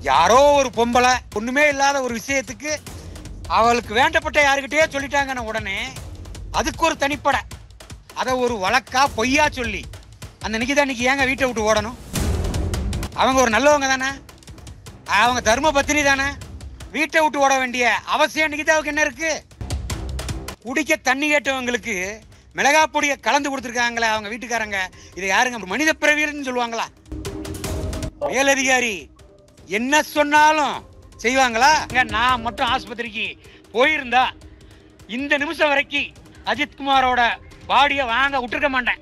யாரோ ஒரு பொம்பளை ஒண்ணுமே இல்லாத ஒரு விஷயத்துக்கு அவளுக்கு வேண்டப்பட்ட யாருக்கிட்டே சொல்லிட்டாங்கன்னு உடனே அதுக்கு ஒரு தனிப்படை அதை ஒரு வழக்கா பொய்யா சொல்லி அந்த நிக்கிதா இன்னைக்கு ஏங்க வீட்டை விட்டு ஓடணும்? அவங்க ஒரு நல்லவங்க தானே, அவங்க தர்ம பத்தினி தானே, வீட்டை விட்டு ஓட வேண்டிய அவசியம் நிக்கிதாவுக்கு என்ன இருக்கு? குடிக்க தண்ணி கேட்டவங்களுக்கு மிளகா பொடியை கலந்து கொடுத்துருக்காங்களே அவங்க வீட்டுக்காரங்க, இதை யாருங்க மனித பிறவியல்னு சொல்லுவாங்களா? மேலதிகாரி என்ன சொன்னாலும் செய்வாங்களா? நான் மட்டும் ஆஸ்பத்திரிக்கு போயிருந்தா இந்த நிமிஷம் வரைக்கும் அஜித்குமாரோட பாடியை வாங்க விட்டுருக்க மாட்டேன்.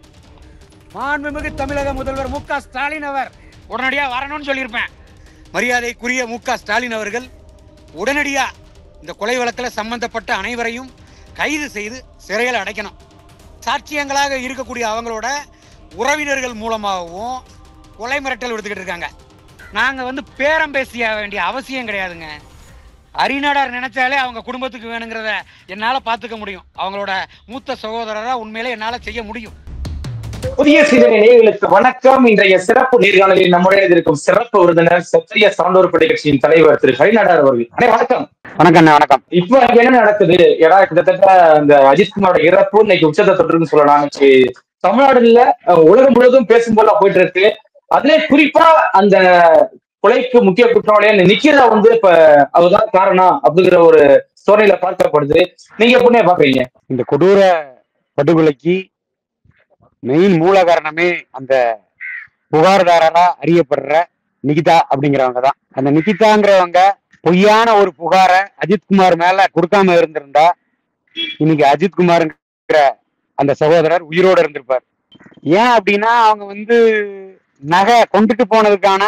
மாண்புமிகு தமிழக முதல்வர் மு.க. ஸ்டாலின் அவர் உடனடியாக வரணும்னு சொல்லியிருப்பேன். மரியாதைக்குரிய மு.க. ஸ்டாலின் அவர்கள் உடனடியா இந்த கொலை வழக்கில் சம்பந்தப்பட்ட அனைவரையும் கைது செய்து சிறையில் அடைக்கணும். சாட்சியங்களாக இருக்கக்கூடிய அவங்களோட உறவினர்கள் மூலமாகவும் கொலை மிரட்டல் எடுத்துக்கிட்டு இருக்காங்க. நாங்கள் பேரம் பேசிய வேண்டிய அவசியம் கிடையாதுங்க. அரிநாடார் நினைச்சாலே அவங்க குடும்பத்துக்கு வேணுங்கிறத என்னால் பார்த்துக்க முடியும். அவங்களோட மூத்த சகோதரராக உண்மையிலே என்னால் செய்ய முடியும். புதிய சிந்தனை நேயர்களுக்கு வணக்கம். இன்றைய சிறப்பு நேர்காணலில் நம்முடைய இருக்கும் சிறப்பு விருந்தினர் சத்திரிய சான்றோர் படை கட்சியின் தலைவர் திரு ஹரிநாடார் அவர்கள். வணக்கம். வணக்கம். வணக்கம். இப்போ அங்க என்ன நடக்குது? ஏன்னா கிட்டத்தட்ட இந்த அஜித்குமாரோட இறப்பு இன்னைக்கு உச்சத்தை தொற்றுன்னு சொல்லலாம். தமிழ்நாடுல உலகம் முழுவதும் பேசும்போது போயிட்டு இருக்கு. அதுல குறிப்பா அந்த கொலைக்கு முக்கிய குற்றவாளியா நிக்கிதா இப்ப அவர்தான் காரணம் அப்படிங்கிற ஒரு சோதனையில பார்க்கப்படுது. நீங்க எப்படின்னே பாக்குறீங்க? இந்த கொடூர படுகொலைக்கு மெயின் மூல காரணமே அந்த புகார்தாரரா அறியப்படுற நிகிதா அப்படிங்கிறவங்க தான். அந்த நிகிதாங்கிறவங்க பொய்யான ஒரு புகாரை அஜித்குமார் மேல கொடுக்காம இருந்திருந்தா இன்னைக்கு அஜித்குமார்ங்கிற அந்த சகோதரர் உயிரோட இருந்திருப்பார். ஏன் அப்படின்னா அவங்க நகை கொண்டுட்டு போனதுக்கான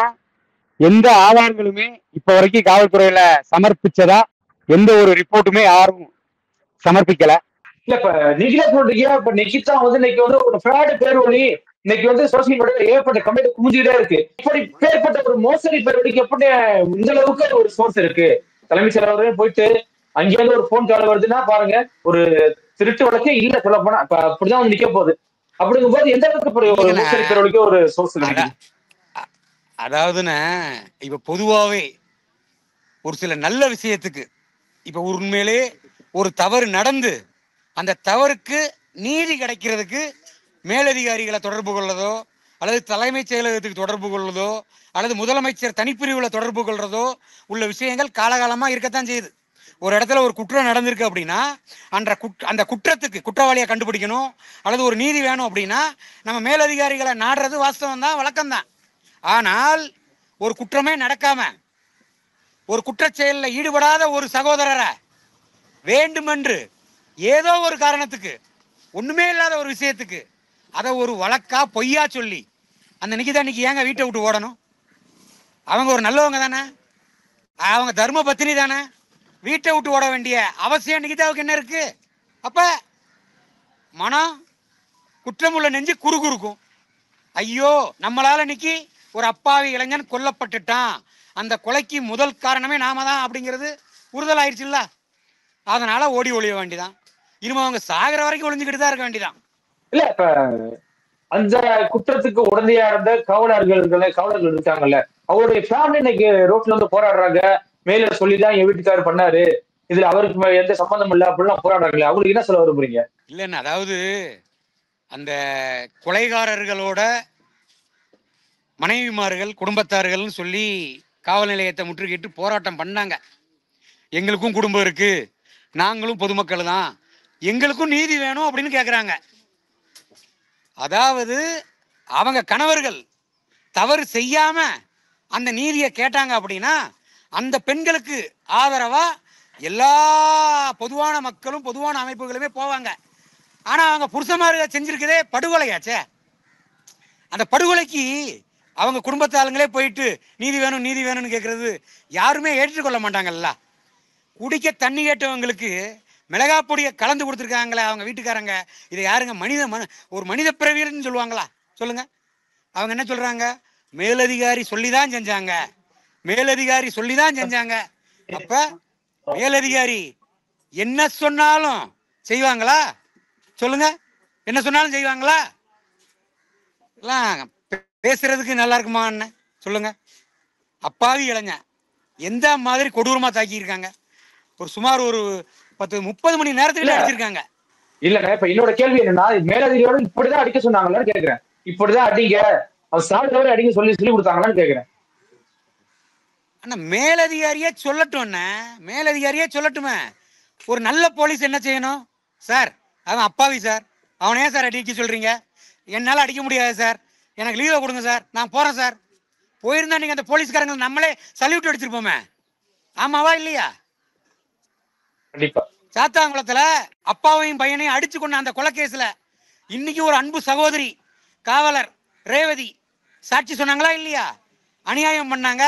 எந்த ஆதாரங்களுமே இப்ப வரைக்கும் காவல்துறையில சமர்ப்பிச்சதா எந்த ஒரு ரிப்போர்ட்டுமே யாரும் சமர்ப்பிக்கல. இல்ல இப்ப நிகிதா சொல்றீங்க. இப்ப நிகிதா இன்னைக்கு ஒரு ஃப்ராட் பேர்வழி இன்னைக்கு சோசியல் மீடியாவில் ஏற்பட்ட கமெண்ட் குமிஞ்சுட்டே இருக்கு. இப்படி பேர்பட்ட ஒரு மோசடி பேர்வழிக்கு எப்படி இந்த அளவுக்கு ஒரு சோர்ஸ் இருக்கு? தலைமைச் செயலாளரே போயிட்டு அங்கேயிருந்து ஒரு போன் கால் வருதுன்னா பாருங்க, ஒரு திருட்டு வழக்கே இல்ல சொல்ல போனா அப்படிதான் நிக்க போகுது. அப்படிங்கும் போது எந்த அளவுக்கு ஒரு மோசடி பேர்வழிக்கு ஒரு சோர்ஸ் இருக்கு? அதாவதுன்னா இப்ப பொதுவாவே ஒரு சில நல்ல விஷயத்துக்கு இப்ப உண்மையிலே ஒரு தவறு நடந்து அந்த தவறுக்கு நீதி கிடைக்கிறதுக்கு மேலதிகாரிகளை தொடர்பு கொள்வதோ அல்லது தலைமைச் செயலகத்துக்கு தொடர்பு கொள்வதோ அல்லது முதலமைச்சர் தனிப்பிரிவுல தொடர்பு கொள்றதோ உள்ள விஷயங்கள் காலகாலமா இருக்கத்தான் செய்யுது. ஒரு இடத்துல ஒரு குற்றம் நடந்திருக்கு அப்படின்னா அந்த குற்றத்துக்கு குற்றவாளியை கண்டுபிடிக்கணும் அல்லது ஒரு நீதி வேணும் அப்படின்னா நம்ம மேலதிகாரிகளை நாடுறது வாஸ்தவம் தான், வழக்கம்தான். ஆனால் ஒரு குற்றமே நடக்காம ஒரு குற்றச் செயலில் ஈடுபடாத ஒரு சகோதரரை வேண்டுமென்று ஏதோ ஒரு காரணத்துக்கு ஒண்ணுமே இல்லாத ஒரு விஷயத்துக்கு அதை ஒரு வழக்கா பொய்யா சொல்லி அந்த நிக்கிதா இன்னைக்கு ஏங்க வீட்டை விட்டு ஓடணும்? அவங்க ஒரு நல்லவங்க தானே, அவங்க தர்ம பத்தினி தானே, வீட்டை விட்டு ஓட வேண்டிய அவசியம் நிக்கிதாவுக்கு என்ன இருக்கு? அப்ப மனம் குற்றமுள்ள நெஞ்சு குறுகுறுக்கும். ஐயோ நம்மளால இன்னைக்கு ஒரு அப்பாவி இளைஞன் கொல்லப்பட்டுட்டான், அந்த கொலைக்கு முதல் காரணமே நாம தான் அப்படிங்கிறது உறுதல் ஆயிடுச்சுல்ல. அதனால ஓடி ஒளிய வேண்டிதான். இனிமே அவங்க சாகிற வரைக்கும் ஒளிஞ்சுக்கிட்டு தான் இருக்க வேண்டிதான். இல்ல இப்ப அந்த குற்றத்துக்கு உடந்தையா இருந்த காவலர்கள் இருக்காங்கல்ல, அவருடைய ஃபேமிலி இன்னைக்கு ரோட்ல போராடுறாங்க. மேல சொல்லிதான் என் வீட்டுக்காரர் பண்ணாரு, இதுல அவருக்கு எந்த சம்பந்தம் இல்லை அப்படிலாம் போராடுறாங்களே, அவங்களுக்கு என்ன சொல்ல விரும்புறீங்க? இல்லைன்னா அதாவது அந்த கொலைகாரர்களோட மனைவிமார்கள் குடும்பத்தார்கள்னு சொல்லி காவல் நிலையத்தை முற்றுகையிட்டு போராட்டம் பண்ணாங்க. எங்களுக்கும் குடும்பம் இருக்கு, நாங்களும் பொதுமக்கள் தான், எங்களுக்கும் நீதி வேணும் அப்படின்னு கேட்குறாங்க. அதாவது அவங்க கணவர்கள் தவறு செய்யாம அந்த நீதியை கேட்டாங்க அப்படின்னா அந்த பெண்களுக்கு ஆதரவா எல்லா பொதுவான மக்களும் பொதுவான அமைப்புகளுமே போவாங்க. ஆனா அவங்க புருஷமார்கள் செஞ்சிருக்கதே படுகொலையாச்சே. அந்த படுகொலைக்கு அவங்க குடும்பத்து ஆளுங்களே போயிட்டு நீதி வேணும் நீதி வேணும்னு கேட்கறது யாருமே ஏற்றுக்கொள்ள மாட்டாங்கல்ல. குடிக்க தண்ணி கேட்டவங்களுக்கு மிளகா பொடியை கலந்து கொடுத்துருக்காங்களே அவங்க வீட்டுக்காரங்க, இதை யாருங்க ஒரு மனித பிறவியல்னு சொல்லுவாங்களா? சொல்லுங்க. அவங்க என்ன சொல்றாங்க? மேலதிகாரி சொல்லிதான் செஞ்சாங்க, மேலதிகாரி சொல்லிதான் செஞ்சாங்க. அப்ப மேலதிகாரி என்ன சொன்னாலும் செய்வாங்களா? சொல்லுங்க. என்ன சொன்னாலும் செய்வாங்களா? எல்லாம் பேசுறதுக்கு நல்லா இருக்குமா? சொல்லுங்க. அப்பாவி இளைஞன் எந்த மாதிரி கொடூரமா தாக்கியிருக்காங்க. ஒரு சுமார் ஒரு 30 மணி நேரத்துக்கு அடிச்சிருக்காங்க. இல்ல இப்ப என்னோட கேள்வி என்னன்னா, மேலதிகாரியோட இப்படிதான் அடிக்க சொன்னாங்களான்னு கேக்குறேன். இப்படிதான் அடிங்க, அவர் சாப்பிட்டவரை அடிக்க சொல்லி கொடுத்தாங்களான்னு கேக்குறேன். ஆனா மேலதிகாரியே சொல்லட்டும், மேலதிகாரியே சொல்லட்டுமே. ஒரு நல்ல போலீஸ் என்ன செய்யணும்? சார் அவன் அப்பாவி சார், அவனே சார் அடிக்க சொல்றீங்க, என்னால அடிக்க முடியாது சார், எனக்கு லீவை கொடுங்க சார், நான் போறேன் சார். போயிருந்தா நீங்க அந்த போலீஸ்காரங்க நம்மளே சல்யூட் அடிச்சிருப்போமே. ஆமாவா இல்லையா? கண்டிப்பா. சாத்தாங்குளத்துல அப்பாவையும் பையனையும் அடிச்சு கொண்ட அந்த கொலைகேஸ்ல இன்னைக்கு ஒரு அன்பு சகோதரி காவலர் ரேவதி சாட்சி சொன்னாங்களா இல்லையா? அநியாயம் பண்ணாங்க,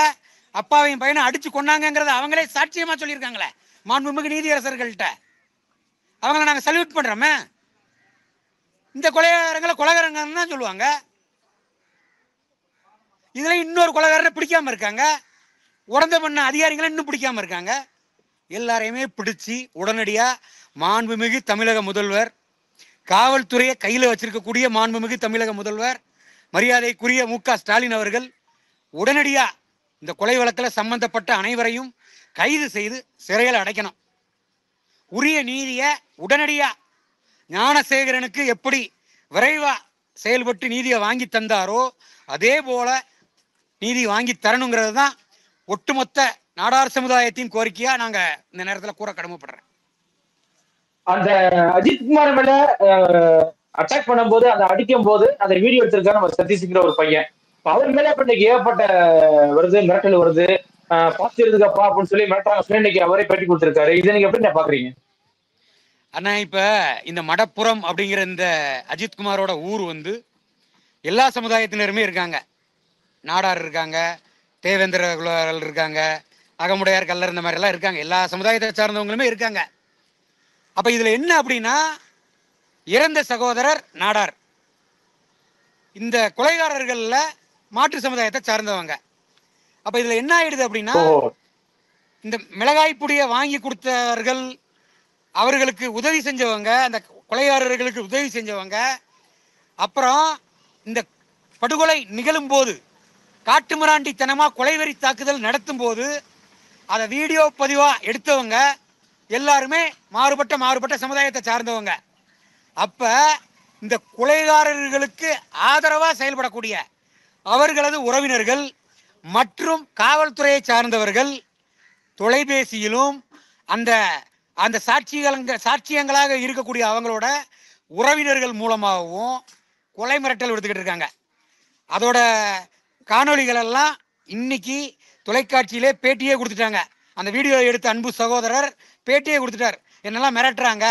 அப்பாவையும் பையனும் அடிச்சு கொண்டாங்கிறத அவங்களே சாட்சியமா சொல்லியிருக்காங்களே மாண்புமிகு நீதியரசர்கள்ட்ட. அவங்கள நாங்க சல்யூட் பண்றோமே. இந்த கொலைகாரங்களை கொலைகாரங்க தான் சொல்லுவாங்க. இதுல இன்னொரு கொலைகாரனை பிடிக்காம இருக்காங்க, உடந்த பண்ண அதிகாரிகளை இன்னும் பிடிக்காம இருக்காங்க. எல்லாரையுமே பிடிச்சி உடனடியா மாண்புமிகு தமிழக முதல்வர், காவல்துறையை கையில வச்சிருக்கக்கூடிய மாண்புமிகு தமிழக முதல்வர் மரியாதைக்குரிய மு.க. ஸ்டாலின் அவர்கள் உடனடியா இந்த கொலை வழக்கில் சம்பந்தப்பட்ட அனைவரையும் கைது செய்து சிறையில் அடைக்கணும். உரிய நீதியை உடனடியா ஞானசேகரனுக்கு எப்படி விரைவா செயல்பட்டு நீதியை வாங்கி தந்தாரோ அதே போல நீதி வாங்கி தரணுங்கிறது தான் ஒட்டுமொத்த நாடார் சமுதாயத்தின் கோரிக்கையா நாங்க இந்த நேரத்தில் கூற கடமைப்படுறேன். அந்த அஜித்குமார் மேல அட்டாக் பண்ணும்போது, அந்த அடிக்கும் போது அந்த வீடியோ எடுத்திருக்காரு நம்ம சதீஷ்ங்கிற ஒரு பையன். அவர் மேல இப்ப இன்னைக்கு ஏகப்பட்ட வருது, மிரட்டல் வருது, பார்த்து இருந்துக்கப்பா அப்படின்னு சொல்லி மிரட்டாங்க. இன்னைக்கு அவரே பேட்டி கொடுத்திருக்காரு. இதை நீங்க எப்படி பாக்குறீங்க? அண்ணா இப்ப இந்த மடப்புறம் அப்படிங்கிற இந்த அஜித்குமாரோட ஊர் வந்து எல்லா சமுதாயத்தினருமே இருக்காங்க. நாடார் இருக்காங்க, தேவேந்திர குலர்கள் இருக்காங்க, அகமுடையார், கல்லர், இந்த மாதிரி எல்லாம் இருக்காங்க. எல்லா சமுதாயத்தை சார்ந்தவங்களுமே இருக்காங்க. அப்ப இதுல என்ன அப்படின்னா, இறந்த சகோதரர் நாடார், இந்த கொலைகாரர்கள்ல மாற்று சமுதாயத்தை சார்ந்தவங்க. அப்ப இதுல என்ன ஆயிடுது அப்படின்னா, இந்த மிளகாய் பொடியை வாங்கி கொடுத்தவர்கள், அவர்களுக்கு உதவி செஞ்சவங்க, அந்த கொலைகாரர்களுக்கு உதவி செஞ்சவங்க, அப்புறம் இந்த படுகொலை நிகழும் போது காட்டுமிராண்டித்தனமா கொலைவெறி தாக்குதல் நடத்தும் போது அதை வீடியோ பதிவா எடுத்தவங்க எல்லாருமே மாறுபட்ட சமுதாயத்தை சார்ந்தவங்க. அப்ப இந்த கொலைகாரர்களுக்கு ஆதரவா செயல்படக்கூடிய அவர்களது உறவினர்கள் மற்றும் காவல்துறையை சார்ந்தவர்கள் தொலைபேசியிலும் அந்த அந்த சாட்சியங்களாக இருக்கக்கூடிய அவங்களோட உறவினர்கள் மூலமாகவும் கொலை மிரட்டல் எடுத்துக்கிட்டு இருக்காங்க. அதோட காணொளிகள் எல்லாம் இன்னைக்கு தொலைக்காட்சியிலே பேட்டியே கொடுத்துட்டாங்க. அந்த வீடியோ எடுத்த அன்பு சகோதரர் பேட்டியே கொடுத்துட்டார். என்னெல்லாம் மிரட்டுறாங்க,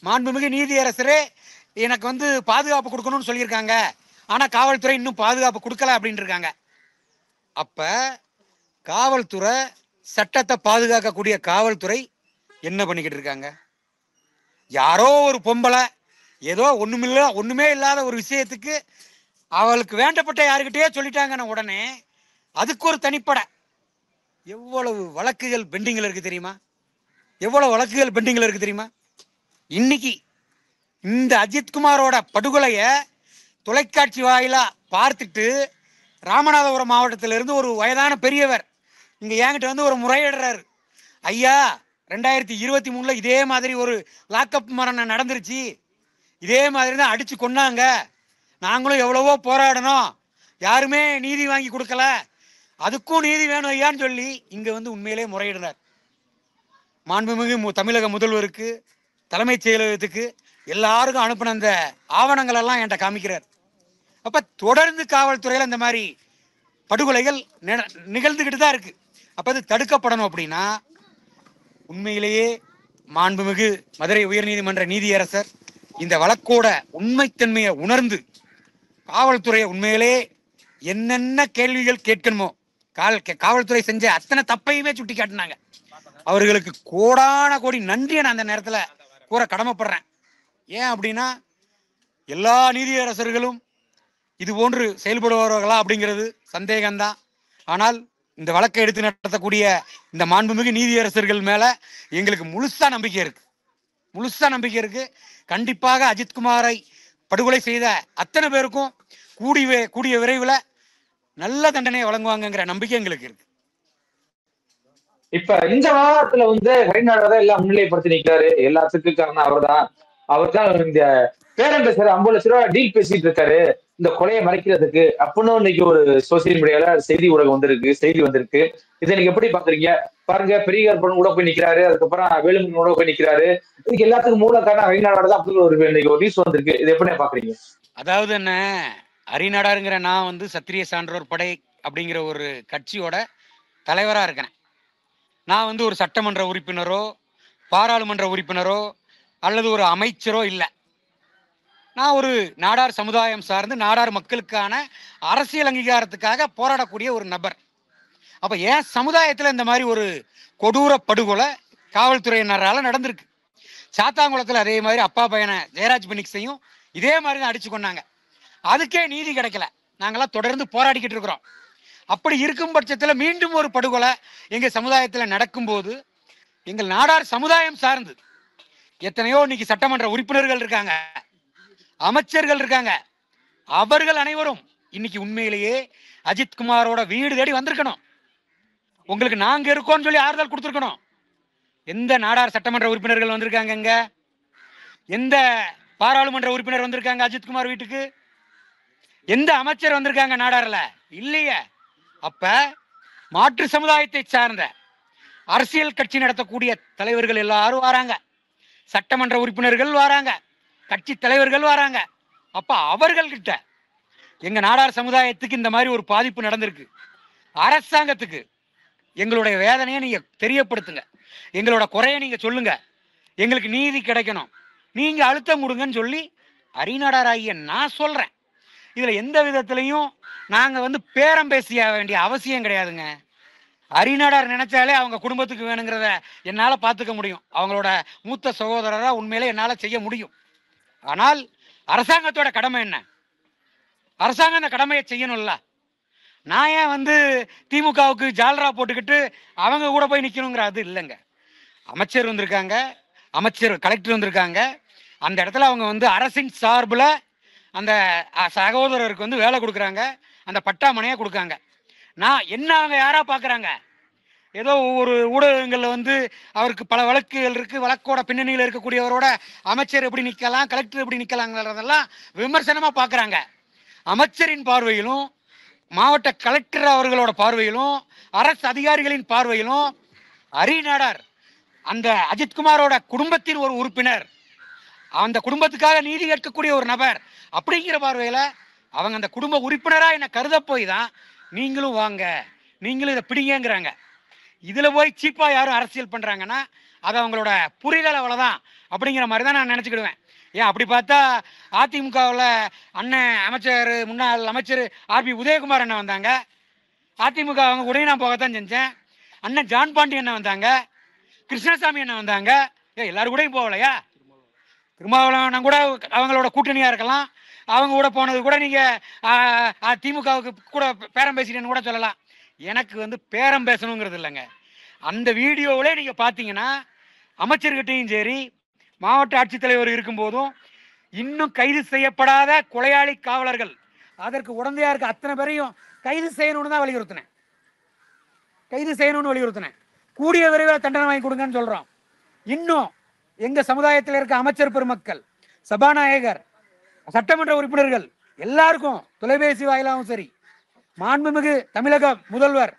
மாண்புமிகு நீதியரசரே எனக்கு வந்து பாதுகாப்பு கொடுக்கணும்னு சொல்லியிருக்காங்க, ஆனா காவல்துறை இன்னும் பாதுகாப்பு கொடுக்கல அப்படின்னு இருக்காங்க. அப்ப காவல்துறை, சட்டத்தை பாதுகாக்கக்கூடிய காவல்துறை என்ன பண்ணிக்கிட்டு இருக்காங்க? யாரோ ஒரு பொம்பளை ஏதோ ஒண்ணுமே இல்லாத ஒரு விஷயத்துக்கு அவளுக்கு வேண்டப்பட்ட யாருக்கிட்டே சொல்லிட்டாங்கன்னு உடனே அதுக்கு ஒரு தனிப்பட எவ்வளவு வழக்குகள் பெண்டிங்ல இருக்கு தெரியுமா? எவ்வளவு வழக்குகள் பெண்டிங்ல இருக்கு தெரியுமா? இன்னைக்கு இந்த அஜித்குமாரோட படுகொலைய தொலைக்காட்சி வாயிலா பார்த்துட்டு ராமநாதபுரம் மாவட்டத்திலிருந்து ஒரு வயதான பெரியவர் இங்க என்கிட்ட வந்து ஒரு முறையிடுறாரு. ஐயா, 2023 இதே மாதிரி ஒரு லாக்அப் மரணம் நடந்துருச்சு, இதே மாதிரி தான் அடிச்சு கொன்னாங்க, நாங்களும் எவ்வளவோ போராடணும், யாருமே நீதி வாங்கி கொடுக்கல, அதுக்கும் நீதி வேணும் ஐயான்னு சொல்லி இங்க வந்து உண்மையிலே முறையிடுறார். மாண்புமிகு தமிழக முதல்வருக்கு, தலைமைச் செயலகத்துக்கு எல்லாருக்கும் அனுப்பின அந்த ஆவணங்கள் எல்லாம் என்கிட்ட காமிக்கிறார். அப்ப தொடர்ந்து காவல்துறையில இந்த மாதிரி படுகொலைகள் நிகழ்ந்துகிட்டு தான் இருக்கு. அப்ப அது தடுக்கப்படணும் அப்படின்னா உண்மையிலேயே மாண்புமிகு மதுரை உயர்நீதிமன்ற நீதியரசர் இந்த வழக்கோட உண்மைத்தன்மையை உணர்ந்து காவல்துறையை உண்மையிலே என்னென்ன கேள்விகள் கேட்கணுமோ காவல்துறை செஞ்ச அத்தனை தப்பையுமே சுட்டி காட்டினாங்க. அவர்களுக்கு கோடான கோடி நன்றியை நான் அந்த நேரத்துல கூற கடமைப்படுறேன். ஏன் அப்படின்னா எல்லா நீதியரசர்களும் இது போன்று செயல்படுவார்களா அப்படிங்கிறது சந்தேகம்தான். ஆனால் இந்த வழக்கை எடுத்து நடத்தக்கூடிய இந்த மாண்புமிகு நீதியரசர்கள் மேல எங்களுக்கு முழுசா நம்பிக்கை இருக்கு. கண்டிப்பாக அஜித்குமாரை படுகொலை செய்த அத்தனை பேருக்கும் கூடிய விரைவில் நல்ல தண்டனையை வழங்குவாங்கங்கிற நம்பிக்கை எங்களுக்கு இருக்கு. இப்ப இந்த விவகாரத்துல வந்து ஹரிநாடர் தான் எல்லாம் முன்னிலைப்படுத்தி நிக்கிறாரு, எல்லாத்துக்கும் காரணம் அவர்தான். அவர் தான் இந்த பேரம் பேசுற 50 லட்ச ரூபாய் டீல் பேசிட்டு இருக்காரு இந்த கொலையை மறைக்கிறதுக்கு அப்படின்னு இன்னைக்கு ஒரு சோசியல் மீடியால செய்தி ஊடகம் வந்திருக்கு, செய்தி வந்திருக்கு. இதை நீங்க எப்படி பாக்குறீங்க? பாருங்க, பெரிய கருப்பன் கூட போய் நிக்கிறாரு, அதுக்கப்புறம் வேலுமணி கூட போய் நிக்கிறாரு. இதுக்கு எல்லாத்துக்கும் மூல காரணம் ஹரிநாடர் தான் அப்படின்னு ஒரு இன்னைக்கு ஒரு நியூஸ் வந்திருக்கு. இதை எப்படி பாக்குறீங்க? அதாவது என்ன, ஹரிநாடாருங்கிற நான் வந்து சத்திரிய சான்றோர் படை அப்படிங்கிற ஒரு கட்சியோட தலைவராக இருக்கிறேன். நான் வந்து ஒரு சட்டமன்ற உறுப்பினரோ பாராளுமன்ற உறுப்பினரோ அல்லது ஒரு அமைச்சரோ இல்லை. நான் ஒரு நாடார் சமுதாயம் சார்ந்து நாடார் மக்களுக்கான அரசியல் அங்கீகாரத்துக்காக போராடக்கூடிய ஒரு நபர். அப்போ என் சமுதாயத்தில் இந்த மாதிரி ஒரு கொடூர படுகொலை காவல்துறையினரால் நடந்திருக்கு. சாத்தாங்குளத்தில் அதே மாதிரி அப்பா பையனை ஜெயராஜ் பெனிக்ஸையும் இதே மாதிரி தான் அடிச்சு கொண்டாங்க. அதுக்கே நீதி கிடைக்கல. நாங்களாம் தொடர்ந்து போராடிக்கிட்டு இருக்கிறோம். அப்படி இருக்கும் பட்சத்தில் மீண்டும் ஒரு படுகொலை எங்கள் சமுதாயத்தில் நடக்கும்போது எங்கள் நாடார் சமுதாயம் சார்ந்து எத்தனையோ இன்னைக்கு சட்டமன்ற உறுப்பினர்கள் இருக்காங்க, அமைச்சர்கள் இருக்காங்க. அவர்கள் அனைவரும் இன்னைக்கு உண்மையிலேயே அஜித்குமாரோட வீடு தேடி வந்திருக்கணும். உங்களுக்கு நாங்க இருக்கோம்னு சொல்லி ஆறுதல் கொடுத்துருக்கணும். எந்த நாடார் சட்டமன்ற உறுப்பினர்கள் வந்திருக்காங்க? இங்க எந்த பாராளுமன்ற உறுப்பினர் வந்திருக்காங்க அஜித்குமார் வீட்டுக்கு? எந்த அமைச்சர் வந்திருக்காங்க நாடார்ல? இல்லையே. அப்ப மாற்று சமுதாயத்தை சார்ந்த அரசியல் கட்சி நடத்தக்கூடிய தலைவர்கள் எல்லாரும் வராங்க, சட்டமன்ற உறுப்பினர்கள் வராங்க, கட்சி தலைவர்கள் வராங்க. அப்ப அவர்கள்கிட்ட எங்க நாடார் சமுதாயத்துக்கு இந்த மாதிரி ஒரு பாதிப்பு நடந்திருக்கு, அரசாங்கத்துக்கு எங்களுடைய வேதனையை நீங்க தெரியப்படுத்துங்க, எங்களோட குறைய நீங்க சொல்லுங்க, எங்களுக்கு நீதி கிடைக்கணும், நீங்க அழுத்தம் கொடுங்கன்னு சொல்லி ஹரிநாடாராகிய நான் சொல்றேன். இதுல எந்த விதத்திலையும் நாங்க வந்து பேரம் பேசிய வேண்டிய அவசியம் கிடையாதுங்க. ஹரிநாடார் நினைச்சாலே அவங்க குடும்பத்துக்கு வேணுங்கிறத என்னால பார்த்துக்க முடியும். அவங்களோட மூத்த சகோதரரா உண்மையிலே என்னால செய்ய முடியும். ஆனால் அரசாங்கத்தோட கடமை என்ன? அரசாங்கம் அந்த கடமையை செய்யணும்ல. நான் ஏன் வந்து திமுகவுக்கு ஜால்ரா போட்டுக்கிட்டு அவங்க கூட போய் நிக்கணுங்கிற அது இல்லைங்க. அமைச்சர் வந்திருக்காங்க, அமைச்சர் கலெக்டர் வந்திருக்காங்க. அந்த இடத்துல அவங்க வந்து அரசின் சார்பில் அந்த சகோதரருக்கு வந்து வேலை கொடுக்குறாங்க, அந்த பட்டாமனையாக கொடுக்காங்க. நான் என்ன அவங்க யாரா பார்க்குறாங்க? ஏதோ ஒரு ஊடகங்களில் வந்து அவருக்கு பல வழக்குகள் இருக்கு, வழக்கோட பின்னணியில் இருக்கக்கூடியவரோட அமைச்சர் எப்படி நிற்கலாம், கலெக்டர் எப்படி நிற்கலாங்கிறதெல்லாம் விமர்சனமாக பார்க்குறாங்க. அமைச்சரின் பார்வையிலும் மாவட்ட கலெக்டர் அவர்களோட பார்வையிலும் அரசு அதிகாரிகளின் பார்வையிலும் ஹரிநாடார் அந்த அஜித்குமாரோட குடும்பத்தின் ஒரு உறுப்பினர், அந்த குடும்பத்துக்காக நீதி கேட்கக்கூடிய ஒரு நபர் அப்படிங்கிற பார்வையில அவங்க அந்த குடும்ப உறுப்பினரா என்ன கருத போய் தான் நீங்களும் வாங்க, நீங்களும் இதை பிடிங்கிறாங்க. இதுல போய் சீப்பா யாரும் அரசியல் பண்றாங்கன்னா அது அவங்களோட புரிதல் அவ்வளவுதான் அப்படிங்கிற மாதிரி தான் நான் நினைச்சுக்கிடுவேன். ஏன் அப்படி பார்த்தா அதிமுகவில் அண்ணன் அமைச்சர் முன்னாள் அமைச்சர் ஆர்பி உதயகுமார் அண்ணன் வந்தாங்க, அதிமுக அவங்க கூட நான் போகத்தான் செஞ்சேன். அண்ணன் ஜான் பாண்டி அண்ணன் வந்தாங்க, கிருஷ்ணசாமி அண்ணன் வந்தாங்க. எல்லாரும் கூடயும் போகலையா? திருமாவளவன் கூட அவங்களோட கூட்டணியா இருக்கலாம், அவங்க கூட போனது கூட நீங்க திமுகவுக்கு கூட பேரம் பேசிட்டேன்னு கூட சொல்லலாம். எனக்கு வந்து பேரம் பேசணுங்கிறது இல்லைங்க. அந்த வீடியோவிலே நீங்க பார்த்தீங்கன்னா அமைச்சர்கிட்டையும் சரி மாவட்ட ஆட்சித்தலைவர் இருக்கும்போதும் இன்னும் கைது செய்யப்படாத கொலையாளி காவலர்கள் அதற்கு உடந்தையா இருக்க அத்தனை பேரையும் கைது செய்யணும்னு தான் வலியுறுத்தினேன், கைது செய்யணும்னு வலியுறுத்தினேன். கூடிய விரைவில் தண்டனை வாங்கி கொடுங்கன்னு சொல்றோம். இன்னும் எங்க சமுதாயத்தில் இருக்க அமைச்சர் பெருமக்கள், சபாநாயகர், சட்டமன்ற உறுப்பினர்கள் எல்லாருக்கும் தொலைபேசி வாயிலாகவும் சரி, மாண்புமிகு தமிழக முதல்வர்,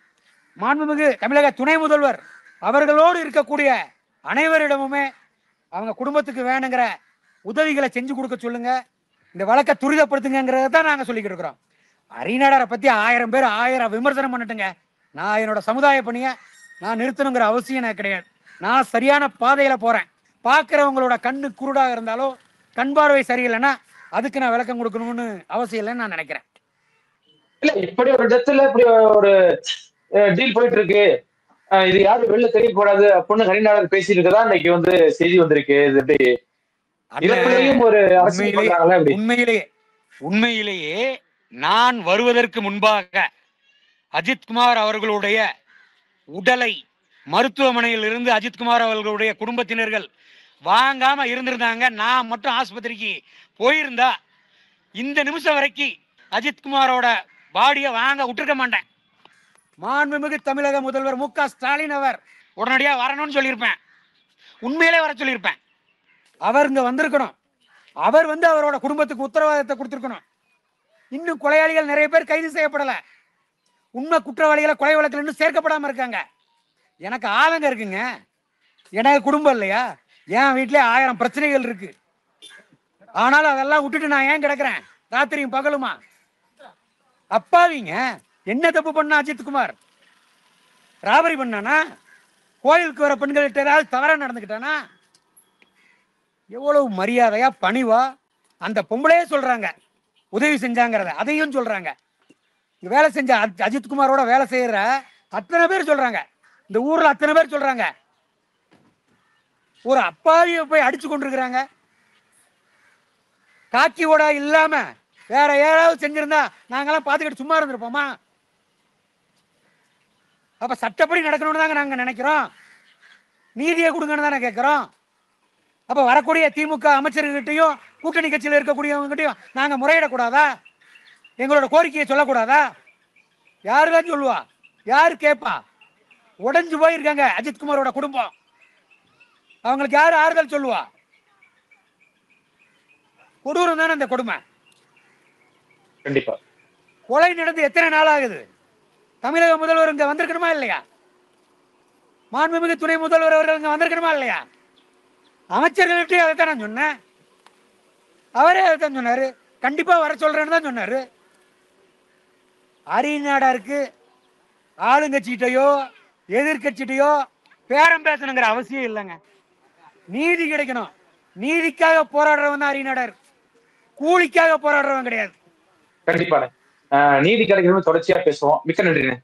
மாண்புமிகு தமிழக துணை முதல்வர் அவர்களோடு இருக்கக்கூடிய அனைவரிடமுமே அவங்க குடும்பத்துக்கு வேணுங்கிற உதவிகளை செஞ்சு கொடுக்க சொல்லுங்க, இந்த வழக்கை துரிதப்படுத்துங்கிறத தான் நாங்கள் சொல்லிக்கிட்டு இருக்கிறோம். ஹரிநாடாரை பத்தி 1000 பேர் 1000 விமர்சனம் பண்ணட்டுங்க. நான் என்னோட சமுதாய பணியை நான் நிறுத்தணுங்கிற அவசியம் எனக்கு கிடையாது. நான் சரியான பாதையில போறேன். பார்க்கிறவங்களோட கண்ணு குருடாக இருந்தாலோ கண் பார்வை சரியில்லைன்னா அதுக்கு நான் விளக்கம் கொடுக்கணும்னு அவசியம் இல்லைன்னு நான் நினைக்கிறேன். இல்ல, இப்படி ஒரு இடத்துல இப்படி ஒரு டீல் போயிட்டு இருக்கு, இது யாரும் வெளில தெரியக்கூடாது அப்படின்னு ஹரிநாடர் பேசிட்டு இருக்கதா இன்னைக்கு வந்து செய்தி வந்திருக்கு. இது எப்படி ஒரு உண்மையிலேயே நான் வருவதற்கு முன்பாக அஜித்குமார் அவர்களுடைய உடலை மருத்துவமனையில் இருந்து அஜித்குமார் அவர்களுடைய குடும்பத்தினர்கள் வாங்காம இருந்திருந்தாங்க, நான் மட்டும் ஆஸ்பத்திரிக்கு போயிருந்தா இந்த நிமிஷம் வரைக்கும் அஜித்குமாரோட பாடியை வாங்க விட்டுருக்க மாட்டேன். மாண்புமிகு தமிழக முதல்வர் மு க ஸ்டாலின் அவர் உடனடியா வரணும்னு சொல்லியிருப்பேன். உண்மையிலே வர சொல்லியிருப்பேன். அவர் இங்க வந்திருக்கணும். அவர் வந்து அவரோட குடும்பத்துக்கு உத்தரவாதத்தை கொடுத்திருக்கணும். இன்னும் கொலையாளிகள் நிறைய பேர் கைது செய்யப்படல. உண்மை குற்றவாளிகளை கொலை வழக்கில் இன்னும் சேர்க்கப்படாம இருக்காங்க. எனக்கு ஆதங்கம் இருக்குங்க. எனக்கு குடும்பம் இல்லையா? என் வீட்டிலே 1000 பிரச்சனைகள் இருக்கு. ஆனாலும் அதெல்லாம் விட்டுட்டு நான் ஏன் கிடக்குறேன் ராத்திரியும் பகலுமா? அப்பாவிங்க. என்ன தப்பு பண்ணா அஜித்குமார்? ராபரி பண்ணானா? கோயிலுக்கு வர பெண்கள்கிட்ட ஏதாவது தவறா நடந்துக்கிட்டானா? எவ்வளவு மரியாதையா பணிவா அந்த பொம்பளையே சொல்றாங்க உதவி செஞ்சாங்கிறத, அதையும் சொல்றாங்க. வேலை செஞ்ச அஜித்குமாரோட வேலை செய்யற அத்தனை பேர் சொல்றாங்க. இந்த ஊர்ல அத்தனை பேர் சொல்றாங்க. ஒரு அப்பாவியை போய் அடிச்சு கொண்டிருக்கிறாங்க. காக்கி ஓடா இல்லாம வேற யாராவது செஞ்சிருந்தா நாங்கெல்லாம் பாத்துக்கிட்டு சும்மா இருந்திருப்போமா? அப்ப சட்டப்படி நடக்கணும்னு தாங்க நாங்க நினைக்கிறோம். நீதியை கொடுங்கன்னு தானே கேட்கிறோம். அப்ப வரக்கூடிய திமுக அமைச்சர்கிட்டையும் கூட்டணி கட்சியில் இருக்கக்கூடியவங்ககிட்டையும் நாங்க முறையிடக்கூடாதா? எங்களோட கோரிக்கையை சொல்லக்கூடாதா? யாருதான் சொல்லுவா? யாரு கேட்பா? உடைஞ்சு போயிருக்காங்க அஜித்குமாரோட குடும்பம். அவங்களுக்கு யாரு ஆறுதல் சொல்லுவா? கொடூரம் தானே அந்த கொடுமை. கண்டிப்பா. கொலை நடந்து எத்தனை நாள் ஆகுது? தமிழக முதல்வர் இங்க வந்திருக்கணுமா இல்லையா? மாண்புமிகு துணை முதல்வர் அவர்கள் இங்க வந்திருக்கணுமா இல்லையா? அமைச்சர்கள்ட்டே அதைத்தான் நான் சொன்னேன். அவரே அதைத்தான் சொன்னாரு. கண்டிப்பா வர சொல்றேன்னு தான் சொன்னாரு. அரிநாடாருக்கு ஆளுங்கட்சிகிட்டையோ எதிர்கட்சிகிட்டையோ பேரம் பேசணுங்கிற அவசியம் இல்லைங்க. நீதி கிடைக்கணும். நீதிக்காக போராடுறவன் தான் அரிநாடார். கூலிக்காக போராடுறவன் கிடையாது. கண்டிப்பான நீதி கிடைக்கணும்னு தொடர்ச்சியா பேசுவோம். மிக்க நன்றிண்ணே.